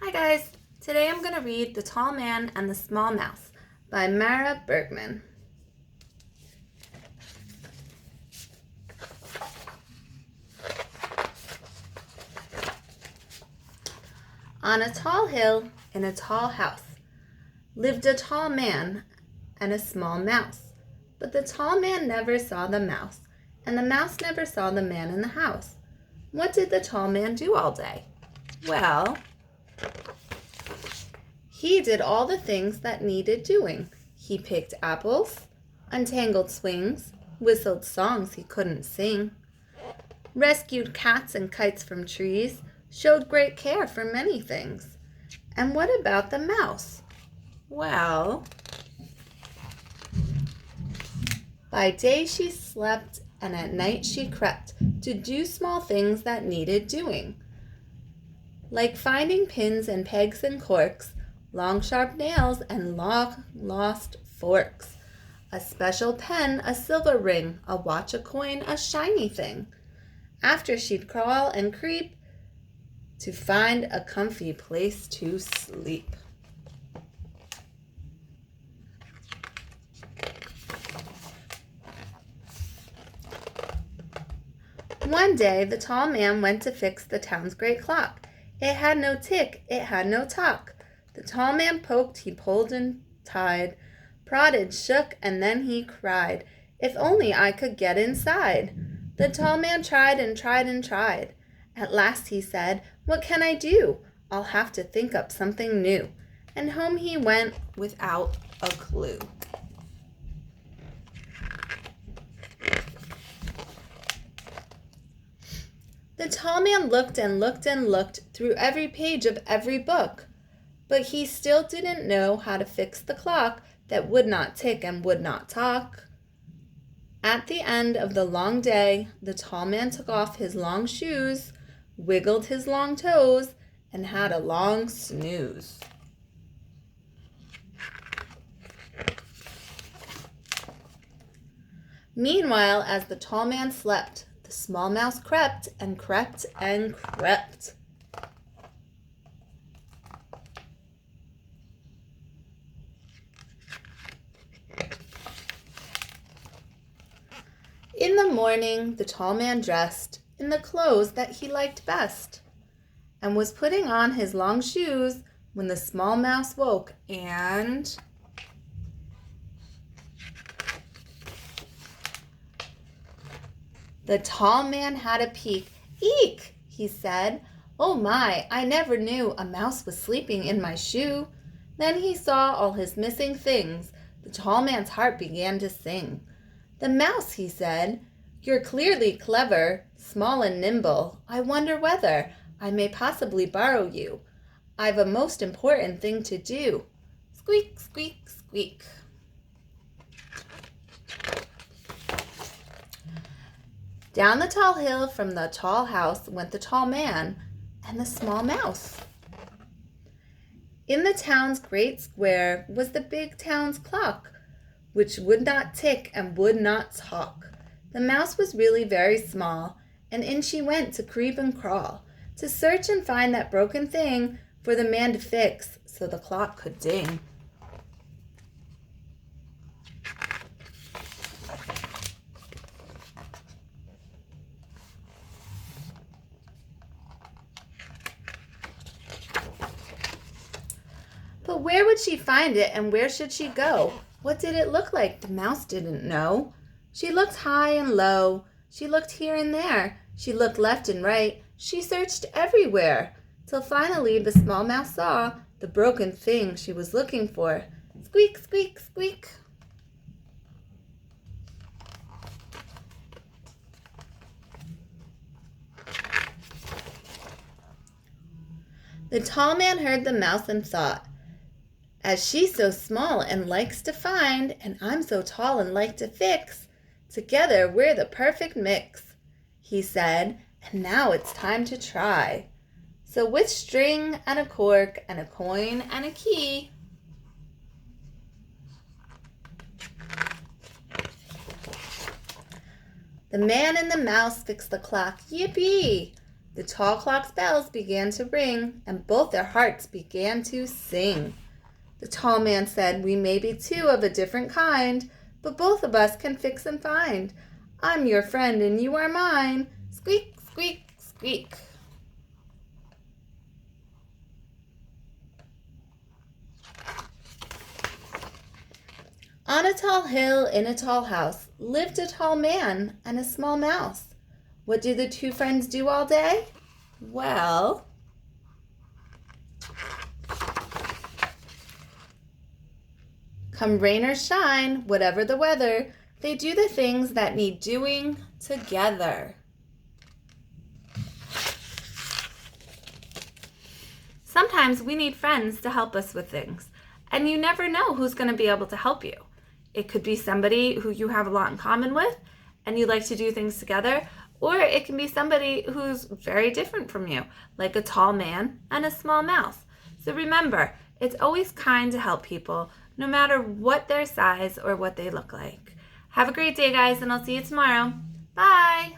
Hi guys! Today I'm going to read The Tall Man and the Small Mouse by Mara Bergman. On a tall hill in a tall house lived a tall man and a small mouse. But the tall man never saw the mouse, and the mouse never saw the man in the house. What did the tall man do all day? Well, he did all the things that needed doing. He picked apples, untangled swings, whistled songs he couldn't sing, rescued cats and kites from trees, showed great care for many things. And what about the mouse? Well, by day she slept, and at night she crept to do small things that needed doing, like finding pins and pegs and corks, long sharp nails and long lost forks, a special pen, a silver ring, a watch, a coin, a shiny thing. After she'd crawl and creep to find a comfy place to sleep. One day the tall man went to fix the town's great clock. It had no tick, it had no tock. The tall man poked, he pulled and tied, prodded, shook, and then he cried, "If only I could get inside!" The tall man tried and tried and tried. At last he said, "What can I do? I'll have to think up something new." And home he went without a clue. The tall man looked and looked and looked through every page of every book, but he still didn't know how to fix the clock that would not tick and would not talk. At the end of the long day, the tall man took off his long shoes, wiggled his long toes, and had a long snooze. Meanwhile, as the tall man slept, the small mouse crept and crept and crept. In the morning, the tall man dressed in the clothes that he liked best, and was putting on his long shoes when the small mouse woke and... The tall man had a peek. "Eek!" he said. "Oh my, I never knew a mouse was sleeping in my shoe." Then he saw all his missing things. The tall man's heart began to sing. "The mouse," he said, "you're clearly clever, small and nimble. I wonder whether I may possibly borrow you. I've a most important thing to do." Squeak, squeak, squeak. Down the tall hill from the tall house went the tall man and the small mouse. In the town's great square was the big town's clock, which would not tick and would not talk. The mouse was really very small, and in she went to creep and crawl, to search and find that broken thing for the man to fix so the clock could ding. But where would she find it, and where should she go? What did it look like? The mouse didn't know. She looked high and low. She looked here and there. She looked left and right. She searched everywhere, till finally the small mouse saw the broken thing she was looking for. Squeak, squeak, squeak. The tall man heard the mouse and thought, "As she's so small and likes to find, and I'm so tall and like to fix, together we're the perfect mix," he said, "and now it's time to try. So with string and a cork and a coin and a key." The man and the mouse fixed the clock. Yippee! The tall clock's bells began to ring, and both their hearts began to sing. The tall man said, "We may be two of a different kind, but both of us can fix and find. I'm your friend and you are mine. Squeak, squeak, squeak." On a tall hill in a tall house lived a tall man and a small mouse. What do the two friends do all day? Well, come rain or shine, whatever the weather, they do the things that need doing together. Sometimes we need friends to help us with things, and you never know who's going to be able to help you. It could be somebody who you have a lot in common with, and you like to do things together, or it can be somebody who's very different from you, like a tall man and a small mouse. So remember, it's always kind to help people, no matter what their size or what they look like. Have a great day, guys, and I'll see you tomorrow. Bye!